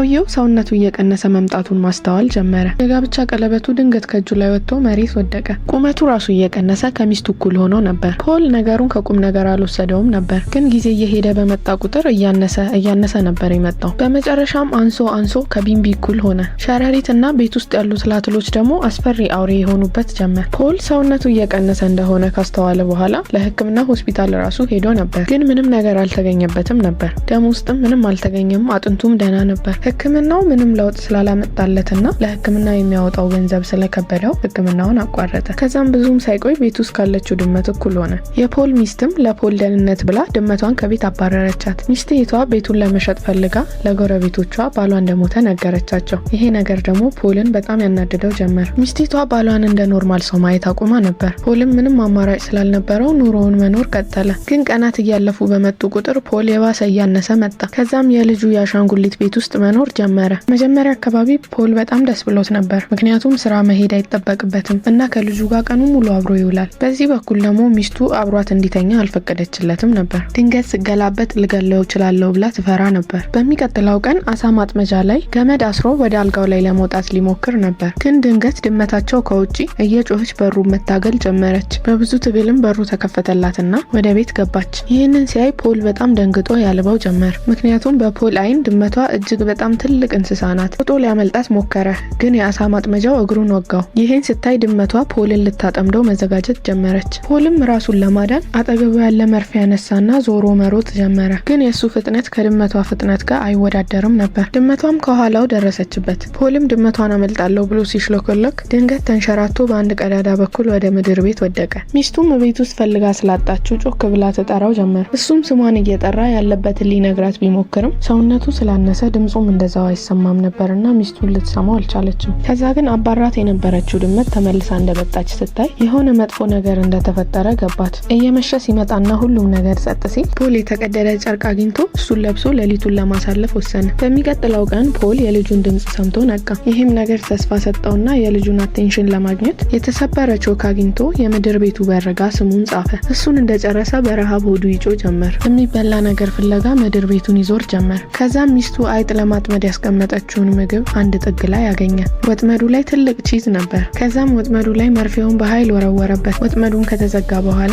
ሰውየው ሰውነቱ እየቀነሰ መምጣቱን ማስተዋል ጀመረ። የጋብቻ ቀለበቱ ድንገት ከእጁ ላይ ወጥቶ መሬት ወደቀ። ቁመቱ ራሱ እየቀነሰ ከሚስቱ እኩል ሆኖ ነበር። ፖል ነገሩን ከቁም ነገር አልወሰደውም ነበር፣ ግን ጊዜ እየሄደ በመጣ ቁጥር እያነሰ ነበር የመጣው። በመጨረሻም አንሶ ከቢምቢ እኩል ሆነ። ሸረሪትና ቤት ውስጥ ያሉ ትላትሎች ደግሞ አስፈሪ አውሬ የሆኑበት ጀመር። ፖል ሰውነቱ እየቀነሰ እንደሆነ ካስተዋለ በኋላ ለሕክምና ሆስፒታል ራሱ ሄዶ ነበር፣ ግን ምንም ነገር አልተገኘበትም ነበር። ደም ውስጥም ምንም አልተገኘም። አጥንቱም ደህና ነበር። ሕክምናው ምንም ለውጥ ስላላመጣለትና ለሕክምና የሚያወጣው ገንዘብ ስለከበደው ሕክምናውን አቋረጠ። ከዛም ብዙም ሳይቆይ ቤት ውስጥ ካለችው ድመት እኩል ሆነ። የፖል ሚስትም ለፖል ደህንነት ብላ ድመቷን ከቤት አባረረቻት። ሚስቴቷ ቤቱን ለመሸጥ ፈልጋ ለጎረቤቶቿ ባሏ እንደሞተ ነገረቻቸው። ይሄ ነገር ደግሞ ፖልን በጣም ያናድደው ጀመር። ሚስቴቷ ባሏን እንደ ኖርማል ሰው ማየት አቁማ ነበር። ፖልም ምንም አማራጭ ስላልነበረው ኑሮውን መኖር ቀጠለ። ግን ቀናት እያለፉ በመጡ ቁጥር ፖል የባሰ እያነሰ መጣ። ከዛም የልጁ የአሻንጉሊት ቤት ውስጥ መኖር ጀመረ። መጀመሪያ አካባቢ ፖል በጣም ደስ ብሎት ነበር፣ ምክንያቱም ስራ መሄድ አይጠበቅበትም እና ከልጁ ጋር ቀኑ ሙሉ አብሮ ይውላል። በዚህ በኩል ደግሞ ሚስቱ አብሯት እንዲተኛ አልፈቀደችለትም ነበር። ድንገት ስገላበጥ ልገለው እችላለሁ ብላ ትፈራ ነበር። በሚቀጥለው ቀን አሳ ማጥመጃ ላይ ገመድ አስሮ ወደ አልጋው ላይ ለመውጣት ሊሞክር ነበር፣ ግን ድንገት ድመታቸው ከውጪ እየጮኸች በሩ መታገል ጀመረች። በብዙ ትግልም በሩ ተከፈተላትና ወደ ቤት ገባች። ይህንን ሲያይ ፖል በጣም ደንግጦ ያልበው ጀመር፣ ምክንያቱም በፖል አይን ድመቷ እጅግ በጣም ትልቅ እንስሳ ናት። ሮጦ ሊያመልጣት ሞከረ፣ ግን የአሳ ማጥመጃው እግሩን ወጋው። ይህን ስታይ ድመቷ ፖልን ልታጠምደው መዘጋጀት ጀመረች። ፖልም ራሱን ለማዳን አጠገቡ ያለ መርፌ ያነሳና ዞሮ መሮጥ ጀመረ፣ ግን የሱ ፍጥነት ከድመቷ ፍጥነት ጋር አይወዳደርም ነበር። ድመቷም ከኋላው ደረሰችበት። ፖልም ድመቷን አመልጣለሁ ብሎ ሲሽሎኮሎክ ድንገት ተንሸራቶ በአንድ ቀዳዳ በኩል ወደ ምድር ቤት ወደቀ። ሚስቱም ቤት ውስጥ ፈልጋ ስላጣችው ጮክ ብላ ተጠራው ጀመር። እሱም ስሟን እየጠራ ያለበትን ሊነግራት ቢሞክርም ሰውነቱ ስላነሰ ድምጹም እንደዛው አይሰማም ነበርና ሚስቱን ልትሰማው አልቻለችም። ከዛ ግን አባራት የነበረችው ድመት ተመልሳ እንደመጣች ስታይ የሆነ መጥፎ ነገር እንደተፈጠረ ገባት። እየመሸ ሲመጣና ሁሉም ነገር ጸጥ ሲል ፖል የተቀደደ ጨርቅ አግኝቶ እሱን ለብሶ ሌሊቱን ለማሳለፍ ወሰነ። በሚቀጥለው ቀን ፖል የልጁን ድምጽ ሰምቶ ነቃ። ይህም ነገር ተስፋ ሰጠውና የልጁን አቴንሽን ለማግኘት የተሰበረ ቾክ አግኝቶ የምድር ቤቱ በረጋ ስሙን ጻፈ። እሱን እንደጨረሰ በረሃብ ሆዱ ይጮ ጀመር። የሚበላ ነገር ፍለጋ ምድር ቤቱን ይዞር ጀመር። ከዛም ሚስቱ አይጥ ለማጥመድ ያስቀመጠችውን ምግብ አንድ ጥግ ላይ አገኘ። ወጥመዱ ላይ ትልቅ ቺዝ ነበር። ከዛም ወጥመዱ ላይ መርፌውን በኃይል ወረወረበት። ወጥመዱን ከተዘጋ በኋላ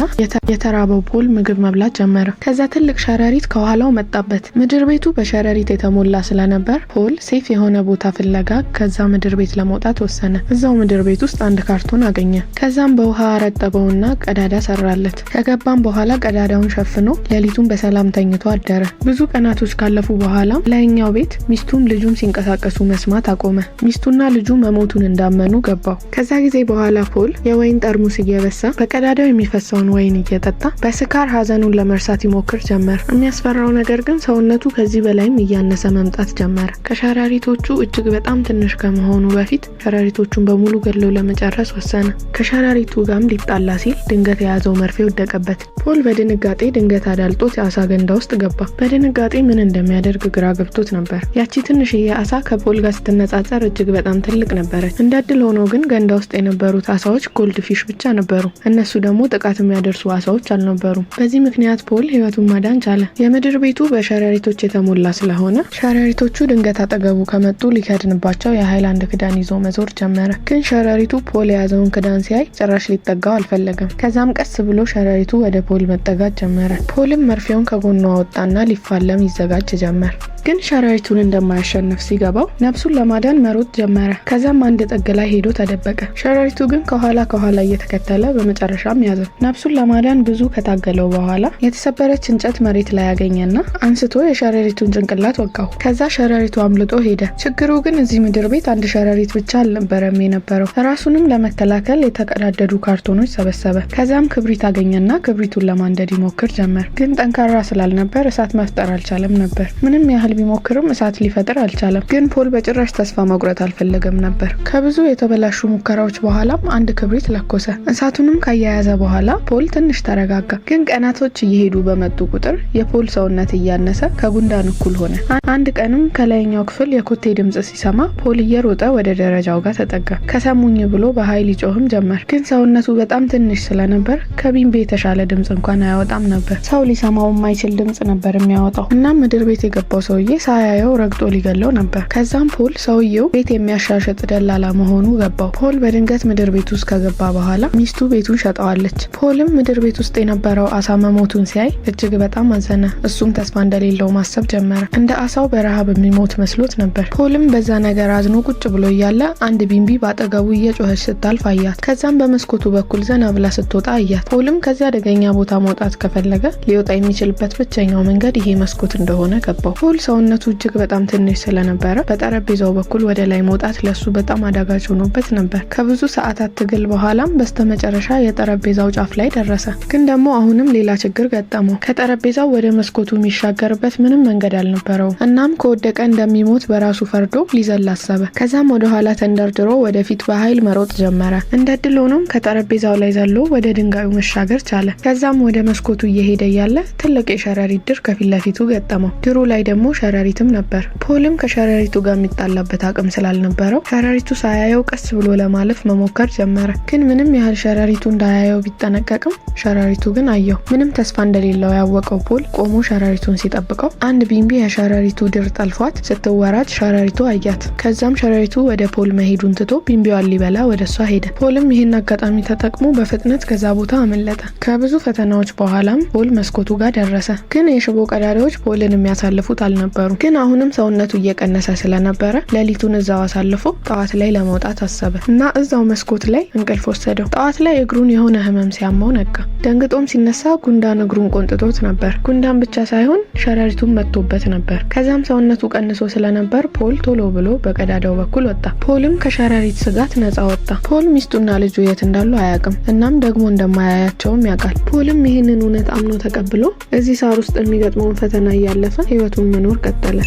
የተራበው ፖል ምግብ መብላት ጀመረ። ከዛ ትልቅ ሸረሪት ከኋላው መጣበት። ምድር ቤቱ በሸረሪት የተሞላ ስለነበር ፖል ሴፍ የሆነ ቦታ ፍለጋ ከዛ ምድር ቤት ለመውጣት ወሰነ። እዛው ምድር ቤት ውስጥ አንድ ካርቶን አገኘ። ከዛም በውሃ አረጠበውና ቀዳዳ ሰራለት። ከገባም በኋላ ቀዳዳውን ሸፍኖ ሌሊቱን በሰላም ተኝቶ አደረ። ብዙ ቀናቶች ካለፉ በኋላ ላይኛው ቤት ሚስቱም ልጁም ሲንቀሳቀሱ መስማት አቆመ። ሚስቱና ልጁ መሞቱን እንዳመኑ ገባው። ከዛ ጊዜ በኋላ ፖል የወይን ጠርሙስ እየበሳ በቀዳዳው የሚፈሰውን ወይን እየጠጣ በስካር ሀዘኑን ለመርሳት ይሞክር ጀመር። የሚያስፈራው ነገር ግን ሰውነቱ ከዚህ በላይም እያነሰ መምጣት ጀመረ። ከሸረሪቶቹ እጅግ በጣም ትንሽ ከመሆኑ በፊት ሸረሪቶቹን በሙሉ ገድሎ ለመጨረስ ወሰነ። ከሸረሪቱ ጋርም ሊጣላ ሲል ድንገት የያዘው መርፌ ወደቀበት። ፖል በድንጋጤ ድንገት አዳልጦት የአሳ ገንዳ ውስጥ ገባ። በድንጋጤ ምን እንደሚያደርግ ግራ ገብቶት ነበር። ያቺ ትንሽዬ አሳ ከፖል ጋር ስትነጻጸር እጅግ በጣም ትልቅ ነበረች። እንዳድል ሆኖ ግን ገንዳ ውስጥ የነበሩት አሳዎች ጎልድ ፊሽ ብቻ ነበሩ። እነሱ ደግሞ ጥቃት የሚያደርሱ አሳዎች አልነበሩም። በዚህ ምክንያት ፖል ህይወቱን ማዳን ቻለ። የምድር ቤቱ በሸረሪቶች የተሞላ ስለሆነ ሸረሪቶቹ ድንገት አጠገቡ ከመጡ ሊከድንባቸው የሃይላንድ ክዳን ይዞ መዞር ጀመረ። ግን ሸረሪቱ ፖል የያዘውን ክዳን ሲያይ ጭራሽ ሊጠጋው አልፈለገም። ከዛም ቀስ ብሎ ሸረሪቱ ወደ ፖል መጠጋት ጀመረ። ፖልም መርፌውን ከጎኑ አወጣና ሊፋለም ይዘጋጅ ጀመር። ግን ሸረሪቱን እንደማያሸንፍ ሲገባው ነፍሱን ለማዳን መሮጥ ጀመረ። ከዛም አንድ ጥግ ላይ ሄዶ ተደበቀ። ሸረሪቱ ግን ከኋላ እየተከተለ በመጨረሻም ያዘው። ነፍሱን ለማዳን ብዙ ከታገለው በኋላ የተሰበረች እንጨት መሬት ላይ ያገኘና አንስቶ የሸረሪቱን ጭንቅላት ወጋው። ከዛ ሸረሪቱ አምልጦ ሄደ። ችግሩ ግን እዚህ ምድር ቤት አንድ ሸረሪት ብቻ አልነበረም የነበረው። ራሱንም ለመከላከል የተቀዳደዱ ካርቶኖች ሰበሰበ። ከዛም ክብሪት አገኘና ክብሪቱን ለማንደድ ይሞክር ጀመር። ግን ጠንካራ ስላልነበር እሳት መፍጠር አልቻለም ነበር። ምንም ያህል ቢሞክርም እሳት ሊፈጥር አልቻለም። ግን ፖል በጭራሽ ተስፋ መቁረጥ አልፈለገም ነበር። ከብዙ የተበላሹ ሙከራዎች በኋላም አንድ ክብሪት ለኮሰ። እሳቱንም ካያያዘ በኋላ ፖል ትንሽ ተረጋጋ። ግን ቀናቶች እየሄዱ በመጡ ቁጥር የፖል ሰውነት እያነሰ ከጉንዳን እኩል ሆነ። አንድ ቀንም ከላይኛው ክፍል የኮቴ ድምጽ ሲሰማ ፖል እየሮጠ ወደ ደረጃው ጋር ተጠጋ። ከሰሙኝ ብሎ በኃይል ይጮህም ጀመር። ግን ሰውነቱ በጣም ትንሽ ስለነበር ከቢምቢ የተሻለ ድምጽ እንኳን አያወጣም ነበር። ሰው ሊሰማው የማይችል ድምጽ ነበር የሚያወጣው። እናም ምድር ቤት የገባው ሰው ሰውዬ ሳያየው ረግጦ ሊገለው ነበር። ከዛም ፖል ሰውየው ቤት የሚያሻሽጥ ደላላ መሆኑ ገባው። ፖል በድንገት ምድር ቤት ውስጥ ከገባ በኋላ ሚስቱ ቤቱን ሸጠዋለች። ፖልም ምድር ቤት ውስጥ የነበረው አሳ መሞቱን ሲያይ እጅግ በጣም አዘነ። እሱም ተስፋ እንደሌለው ማሰብ ጀመረ። እንደ አሳው በረሃብ የሚሞት መስሎት ነበር። ፖልም በዛ ነገር አዝኖ ቁጭ ብሎ እያለ አንድ ቢንቢ ባጠገቡ እየጮኸች ስታልፍ አያት። ከዛም በመስኮቱ በኩል ዘና ብላ ስትወጣ አያት። ፖልም ከዚያ አደገኛ ቦታ መውጣት ከፈለገ ሊወጣ የሚችልበት ብቸኛው መንገድ ይሄ መስኮት እንደሆነ ገባው። ፖል ሰውነቱ እጅግ በጣም ትንሽ ስለነበረ በጠረጴዛው በኩል ወደ ላይ መውጣት ለሱ በጣም አዳጋች ሆኖበት ነበር። ከብዙ ሰዓታት ትግል በኋላም በስተመጨረሻ የጠረጴዛው ጫፍ ላይ ደረሰ። ግን ደግሞ አሁንም ሌላ ችግር ገጠመው። ከጠረጴዛው ወደ መስኮቱ የሚሻገርበት ምንም መንገድ አልነበረውም። እናም ከወደቀ እንደሚሞት በራሱ ፈርዶ ሊዘል አሰበ። ከዛም ወደ ኋላ ተንደርድሮ ወደፊት በኃይል መሮጥ ጀመረ። እንደ ድል ሆኖም ከጠረጴዛው ላይ ዘሎ ወደ ድንጋዩ መሻገር ቻለ። ከዛም ወደ መስኮቱ እየሄደ እያለ ትልቅ የሸረሪት ድር ከፊት ለፊቱ ገጠመው። ድሩ ላይ ደግሞ ሸረሪትም ነበር። ፖልም ከሸረሪቱ ጋር የሚጣላበት አቅም ስላልነበረው ሸረሪቱ ሳያየው ቀስ ብሎ ለማለፍ መሞከር ጀመረ። ግን ምንም ያህል ሸረሪቱ እንዳያየው ቢጠነቀቅም ሸረሪቱ ግን አየው። ምንም ተስፋ እንደሌለው ያወቀው ፖል ቆሞ ሸረሪቱን ሲጠብቀው አንድ ቢንቢ የሸረሪቱ ድር ጠልፏት ስትወራጭ ሸረሪቱ አያት። ከዛም ሸረሪቱ ወደ ፖል መሄዱን ትቶ ቢንቢዋን ሊበላ ወደ እሷ ሄደ። ፖልም ይህን አጋጣሚ ተጠቅሞ በፍጥነት ከዛ ቦታ አመለጠ። ከብዙ ፈተናዎች በኋላም ፖል መስኮቱ ጋር ደረሰ። ግን የሽቦ ቀዳዳዎች ፖልን የሚያሳልፉት አልነበሩ። ግን አሁንም ሰውነቱ እየቀነሰ ስለነበረ ሌሊቱን እዛው አሳልፎ ጠዋት ላይ ለመውጣት አሰበ እና እዛው መስኮት ላይ እንቅልፍ ወሰደው። ጠዋት ላይ እግሩን የሆነ ህመም ሲያመው ነቃ። ደንግጦም ሲነሳ ጉንዳን እግሩን ቆንጥጦት ነበር። ጉንዳን ብቻ ሳይሆን ሸረሪቱን መጥቶበት ነበር። ከዛም ሰውነቱ ቀንሶ ስለነበር ፖል ቶሎ ብሎ በቀዳዳው በኩል ወጣ። ፖልም ከሸረሪት ስጋት ነፃ ወጣ። ፖል ሚስቱና ልጁ የት እንዳሉ አያውቅም። እናም ደግሞ እንደማያያቸውም ያውቃል። ፖልም ይህንን እውነት አምኖ ተቀብሎ እዚህ ሳር ውስጥ የሚገጥመውን ፈተና እያለፈ ህይወቱን መኖር ቀጠለ።